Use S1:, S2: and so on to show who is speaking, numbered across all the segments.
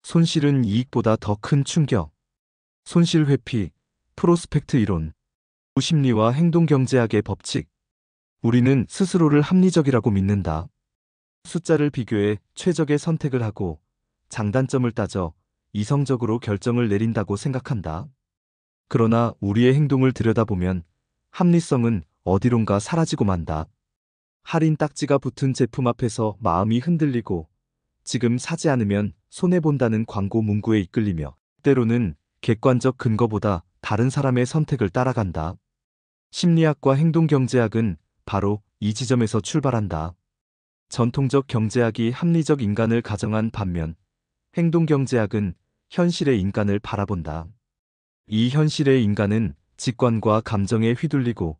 S1: 손실은 이익보다 더 큰 충격. 손실 회피, 프로스펙트 이론, 심리와 행동경제학의 법칙. 우리는 스스로를 합리적이라고 믿는다. 숫자를 비교해 최적의 선택을 하고 장단점을 따져 이성적으로 결정을 내린다고 생각한다. 그러나 우리의 행동을 들여다보면 합리성은 어디론가 사라지고 만다. 할인 딱지가 붙은 제품 앞에서 마음이 흔들리고 지금 사지 않으면 손해본다는 광고 문구에 이끌리며 때로는 객관적 근거보다 다른 사람의 선택을 따라간다. 심리학과 행동경제학은 바로 이 지점에서 출발한다. 전통적 경제학이 합리적 인간을 가정한 반면 행동경제학은 현실의 인간을 바라본다. 이 현실의 인간은 직관과 감정에 휘둘리고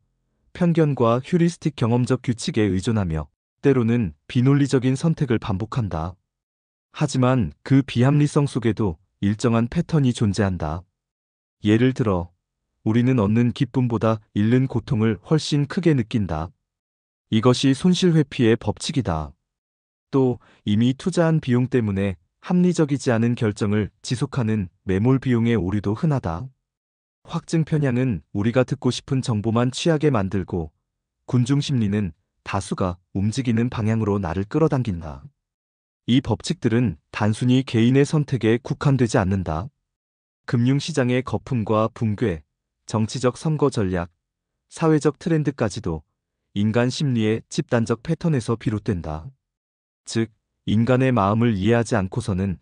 S1: 편견과 휴리스틱 경험적 규칙에 의존하며 때로는 비논리적인 선택을 반복한다. 하지만 그 비합리성 속에도 일정한 패턴이 존재한다. 예를 들어, 우리는 얻는 기쁨보다 잃는 고통을 훨씬 크게 느낀다. 이것이 손실회피의 법칙이다. 또 이미 투자한 비용 때문에 합리적이지 않은 결정을 지속하는 매몰 비용의 오류도 흔하다. 확증 편향은 우리가 듣고 싶은 정보만 취하게 만들고 군중 심리는 다수가 움직이는 방향으로 나를 끌어당긴다. 이 법칙들은 단순히 개인의 선택에 국한되지 않는다. 금융시장의 거품과 붕괴, 정치적 선거 전략, 사회적 트렌드까지도 인간 심리의 집단적 패턴에서 비롯된다. 즉, 인간의 마음을 이해하지 않고서는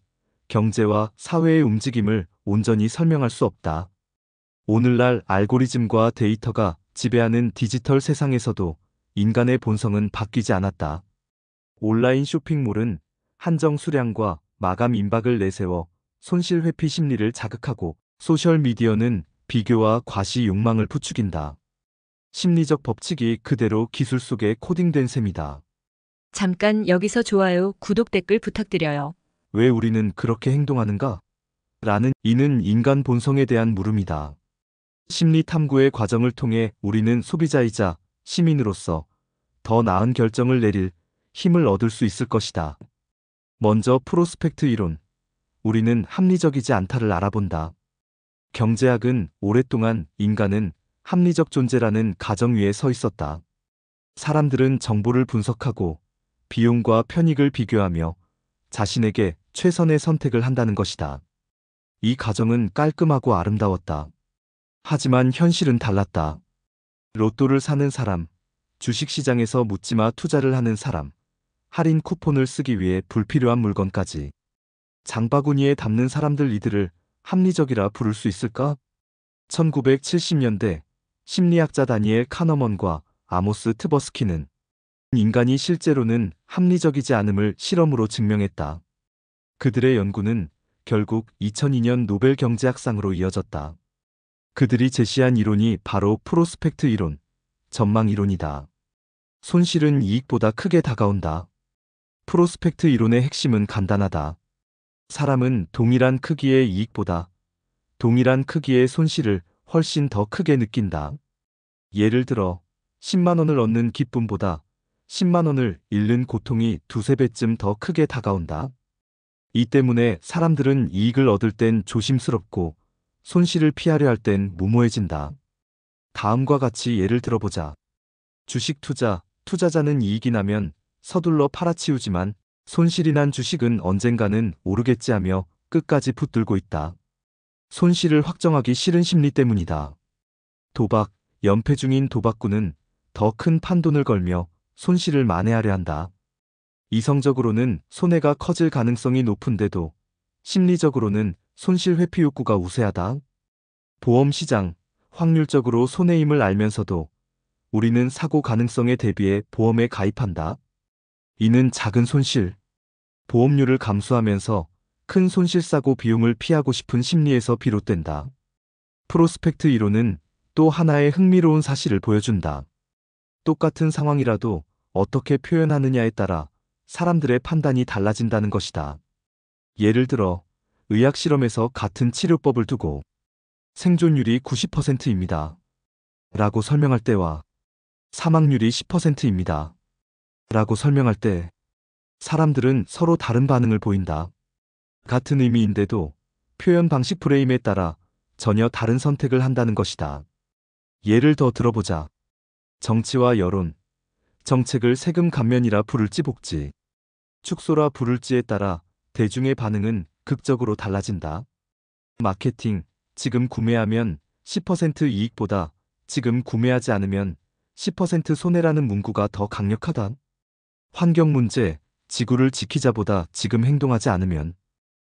S1: 경제와 사회의 움직임을 온전히 설명할 수 없다. 오늘날 알고리즘과 데이터가 지배하는 디지털 세상에서도 인간의 본성은 바뀌지 않았다. 온라인 쇼핑몰은 한정 수량과 마감 임박을 내세워 손실 회피 심리를 자극하고 소셜미디어는 비교와 과시 욕망을 부추긴다. 심리적 법칙이 그대로 기술 속에 코딩된 셈이다.
S2: 잠깐 여기서 좋아요, 구독, 댓글 부탁드려요.
S1: 왜 우리는 그렇게 행동하는가? 이는 인간 본성에 대한 물음이다. 심리 탐구의 과정을 통해 우리는 소비자이자 시민으로서 더 나은 결정을 내릴 힘을 얻을 수 있을 것이다. 먼저 프로스펙트 이론. 우리는 합리적이지 않다를 알아본다. 경제학은 오랫동안 인간은 합리적 존재라는 가정 위에 서 있었다. 사람들은 정보를 분석하고 비용과 편익을 비교하며 자신에게 최선의 선택을 한다는 것이다. 이 가정은 깔끔하고 아름다웠다. 하지만 현실은 달랐다. 로또를 사는 사람, 주식시장에서 묻지마 투자를 하는 사람, 할인 쿠폰을 쓰기 위해 불필요한 물건까지. 장바구니에 담는 사람들, 이들을 합리적이라 부를 수 있을까? 1970년대 심리학자 다니엘 카너먼과 아모스 트버스키는 인간이 실제로는 합리적이지 않음을 실험으로 증명했다. 그들의 연구는 결국 2002년 노벨 경제학상으로 이어졌다. 그들이 제시한 이론이 바로 프로스펙트 이론, 전망 이론이다. 손실은 이익보다 크게 다가온다. 프로스펙트 이론의 핵심은 간단하다. 사람은 동일한 크기의 이익보다 동일한 크기의 손실을 훨씬 더 크게 느낀다. 예를 들어 10만 원을 얻는 기쁨보다 10만 원을 잃는 고통이 두세 배쯤 더 크게 다가온다. 이 때문에 사람들은 이익을 얻을 땐 조심스럽고 손실을 피하려 할 땐 무모해진다. 다음과 같이 예를 들어보자. 주식 투자자는 이익이 나면 서둘러 팔아치우지만 손실이 난 주식은 언젠가는 오르겠지 하며 끝까지 붙들고 있다. 손실을 확정하기 싫은 심리 때문이다. 도박, 연패 중인 도박꾼은 더 큰 판돈을 걸며 손실을 만회하려 한다. 이성적으로는 손해가 커질 가능성이 높은데도 심리적으로는 손실 회피 욕구가 우세하다. 보험 시장, 확률적으로 손해임을 알면서도 우리는 사고 가능성에 대비해 보험에 가입한다. 이는 작은 손실, 보험료를 감수하면서 큰 손실 사고 비용을 피하고 싶은 심리에서 비롯된다. 프로스펙트 이론은 또 하나의 흥미로운 사실을 보여준다. 똑같은 상황이라도 어떻게 표현하느냐에 따라 사람들의 판단이 달라진다는 것이다. 예를 들어, 의학 실험에서 같은 치료법을 두고 생존율이 90%입니다. 라고 설명할 때와 사망률이 10%입니다. 라고 설명할 때 사람들은 서로 다른 반응을 보인다. 같은 의미인데도 표현 방식 프레임에 따라 전혀 다른 선택을 한다는 것이다. 예를 더 들어보자. 정치와 여론, 정책을 세금 감면이라 부를지 복지, 축소라 부를지에 따라 대중의 반응은 극적으로 달라진다. 마케팅, 지금 구매하면 10% 이익보다 지금 구매하지 않으면 10% 손해라는 문구가 더 강력하다. 환경 문제, 지구를 지키자보다 지금 행동하지 않으면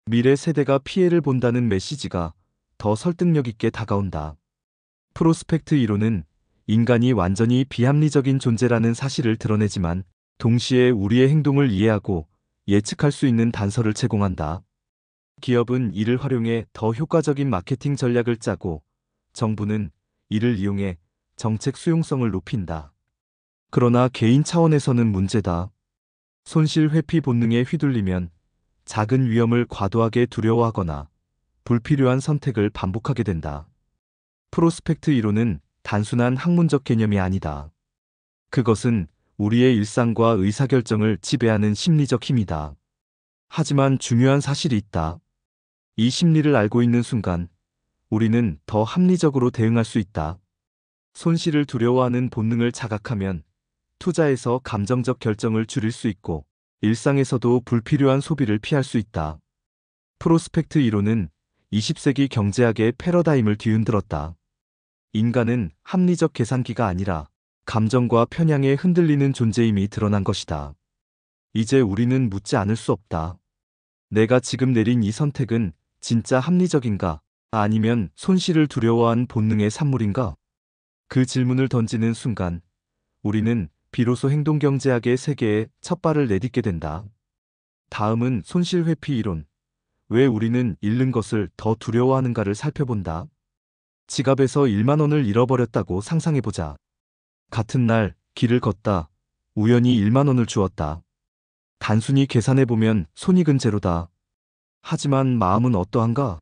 S1: 미래 세대가 피해를 본다는 메시지가 더 설득력 있게 다가온다. 프로스펙트 이론은 인간이 완전히 비합리적인 존재라는 사실을 드러내지만 동시에 우리의 행동을 이해하고 예측할 수 있는 단서를 제공한다. 기업은 이를 활용해 더 효과적인 마케팅 전략을 짜고 정부는 이를 이용해 정책 수용성을 높인다. 그러나 개인 차원에서는 문제다. 손실 회피 본능에 휘둘리면 작은 위험을 과도하게 두려워하거나 불필요한 선택을 반복하게 된다. 프로스펙트 이론은 단순한 학문적 개념이 아니다. 그것은 우리의 일상과 의사결정을 지배하는 심리적 힘이다. 하지만 중요한 사실이 있다. 이 심리를 알고 있는 순간 우리는 더 합리적으로 대응할 수 있다. 손실을 두려워하는 본능을 자각하면 투자에서 감정적 결정을 줄일 수 있고 일상에서도 불필요한 소비를 피할 수 있다. 프로스펙트 이론은 20세기 경제학의 패러다임을 뒤흔들었다. 인간은 합리적 계산기가 아니라 감정과 편향에 흔들리는 존재임이 드러난 것이다. 이제 우리는 묻지 않을 수 없다. 내가 지금 내린 이 선택은 진짜 합리적인가? 아니면 손실을 두려워한 본능의 산물인가? 그 질문을 던지는 순간 우리는 비로소 행동경제학의 세계에 첫 발을 내딛게 된다. 다음은 손실회피 이론. 왜 우리는 잃는 것을 더 두려워하는가를 살펴본다. 지갑에서 1만 원을 잃어버렸다고 상상해보자. 같은 날 길을 걷다 우연히 1만 원을 주었다. 단순히 계산해보면 손익은 제로다. 하지만 마음은 어떠한가?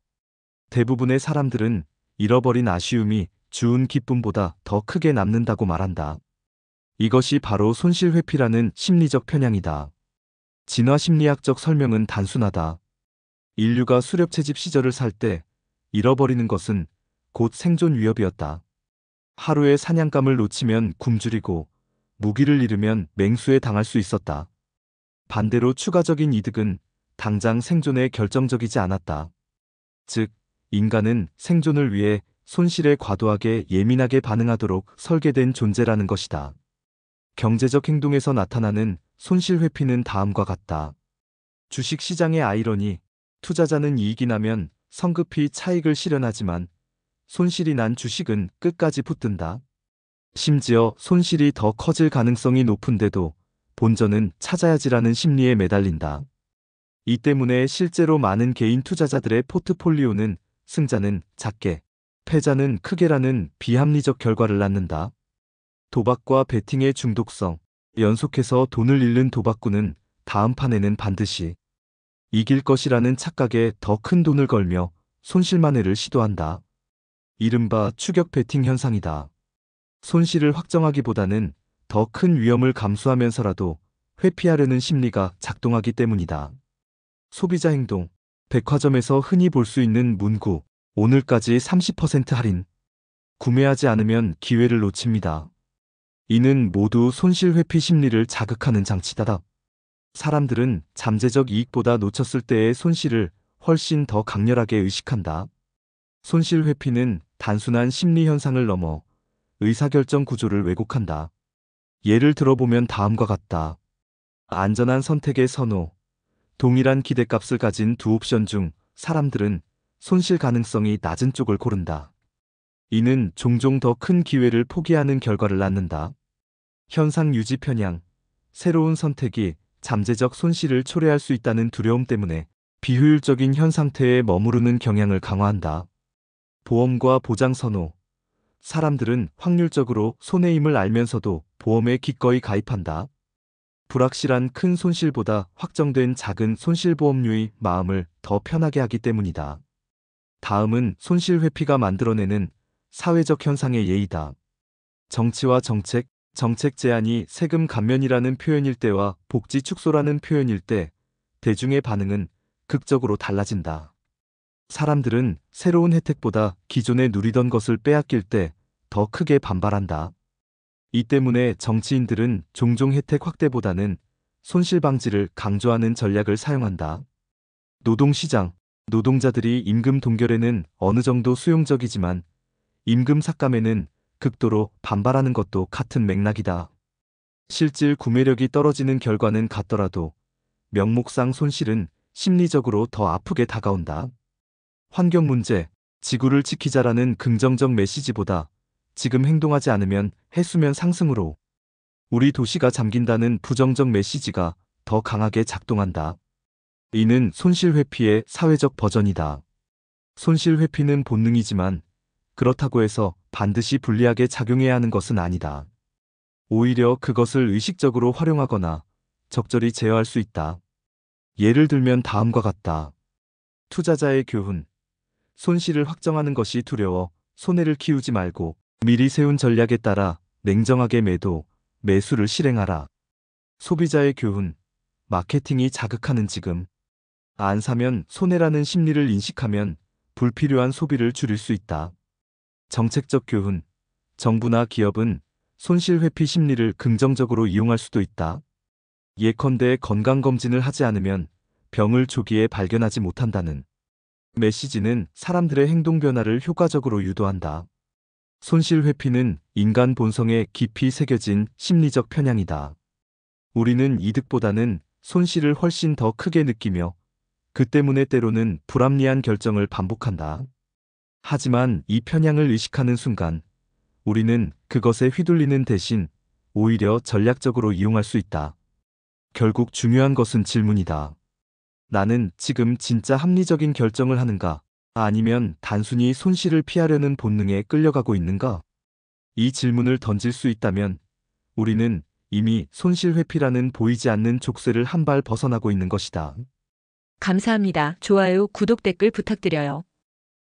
S1: 대부분의 사람들은 잃어버린 아쉬움이 주운 기쁨보다 더 크게 남는다고 말한다. 이것이 바로 손실회피라는 심리적 편향이다. 진화심리학적 설명은 단순하다. 인류가 수렵채집 시절을 살 때 잃어버리는 것은 곧 생존 위협이었다. 하루의 사냥감을 놓치면 굶주리고 무기를 잃으면 맹수에 당할 수 있었다. 반대로 추가적인 이득은 당장 생존에 결정적이지 않았다. 즉, 인간은 생존을 위해 손실에 과도하게 예민하게 반응하도록 설계된 존재라는 것이다. 경제적 행동에서 나타나는 손실회피는 다음과 같다. 주식시장의 아이러니, 투자자는 이익이 나면 성급히 차익을 실현하지만 손실이 난 주식은 끝까지 붙든다. 심지어 손실이 더 커질 가능성이 높은데도 본전은 찾아야지라는 심리에 매달린다. 이 때문에 실제로 많은 개인 투자자들의 포트폴리오는 승자는 작게, 패자는 크게라는 비합리적 결과를 낳는다. 도박과 베팅의 중독성, 연속해서 돈을 잃는 도박꾼은 다음 판에는 반드시 이길 것이라는 착각에 더 큰 돈을 걸며 손실만회를 시도한다. 이른바 추격 베팅 현상이다. 손실을 확정하기보다는 더 큰 위험을 감수하면서라도 회피하려는 심리가 작동하기 때문이다. 소비자 행동, 백화점에서 흔히 볼 수 있는 문구, 오늘까지 30% 할인. 구매하지 않으면 기회를 놓칩니다. 이는 모두 손실 회피 심리를 자극하는 장치다. 사람들은 잠재적 이익보다 놓쳤을 때의 손실을 훨씬 더 강렬하게 의식한다. 손실 회피는 단순한 심리 현상을 넘어 의사결정 구조를 왜곡한다. 예를 들어보면 다음과 같다. 안전한 선택의 선호. 동일한 기대값을 가진 두 옵션 중 사람들은 손실 가능성이 낮은 쪽을 고른다. 이는 종종 더 큰 기회를 포기하는 결과를 낳는다. 현상 유지 편향. 새로운 선택이 잠재적 손실을 초래할 수 있다는 두려움 때문에 비효율적인 현 상태에 머무르는 경향을 강화한다. 보험과 보장 선호. 사람들은 확률적으로 손해임을 알면서도 보험에 기꺼이 가입한다. 불확실한 큰 손실보다 확정된 작은 손실보험료의 마음을 더 편하게 하기 때문이다. 다음은 손실 회피가 만들어내는 사회적 현상의 예이다. 정치와 정책, 정책 제안이 세금 감면이라는 표현일 때와 복지 축소라는 표현일 때 대중의 반응은 극적으로 달라진다. 사람들은 새로운 혜택보다 기존에 누리던 것을 빼앗길 때 더 크게 반발한다. 이 때문에 정치인들은 종종 혜택 확대보다는 손실 방지를 강조하는 전략을 사용한다. 노동시장, 노동자들이 임금 동결에는 어느 정도 수용적이지만 임금 삭감에는 극도로 반발하는 것도 같은 맥락이다. 실질 구매력이 떨어지는 결과는 같더라도 명목상 손실은 심리적으로 더 아프게 다가온다. 환경 문제, 지구를 지키자라는 긍정적 메시지보다 지금 행동하지 않으면 해수면 상승으로 우리 도시가 잠긴다는 부정적 메시지가 더 강하게 작동한다. 이는 손실 회피의 사회적 버전이다. 손실 회피는 본능이지만 그렇다고 해서 반드시 불리하게 작용해야 하는 것은 아니다. 오히려 그것을 의식적으로 활용하거나 적절히 제어할 수 있다. 예를 들면 다음과 같다. 투자자의 교훈. 손실을 확정하는 것이 두려워 손해를 키우지 말고 미리 세운 전략에 따라 냉정하게 매수를 실행하라. 소비자의 교훈. 마케팅이 자극하는 지금. 안 사면 손해라는 심리를 인식하면 불필요한 소비를 줄일 수 있다. 정책적 교훈. 정부나 기업은 손실 회피 심리를 긍정적으로 이용할 수도 있다. 예컨대 건강검진을 하지 않으면 병을 조기에 발견하지 못한다는 메시지는 사람들의 행동 변화를 효과적으로 유도한다. 손실 회피는 인간 본성에 깊이 새겨진 심리적 편향이다. 우리는 이득보다는 손실을 훨씬 더 크게 느끼며 그 때문에 때로는 불합리한 결정을 반복한다. 하지만 이 편향을 의식하는 순간 우리는 그것에 휘둘리는 대신 오히려 전략적으로 이용할 수 있다. 결국 중요한 것은 질문이다. 나는 지금 진짜 합리적인 결정을 하는가? 아니면 단순히 손실을 피하려는 본능에 끌려가고 있는가? 이 질문을 던질 수 있다면 우리는 이미 손실 회피라는 보이지 않는 족쇄를 한 발 벗어나고 있는 것이다.
S2: 감사합니다. 좋아요, 구독, 댓글 부탁드려요.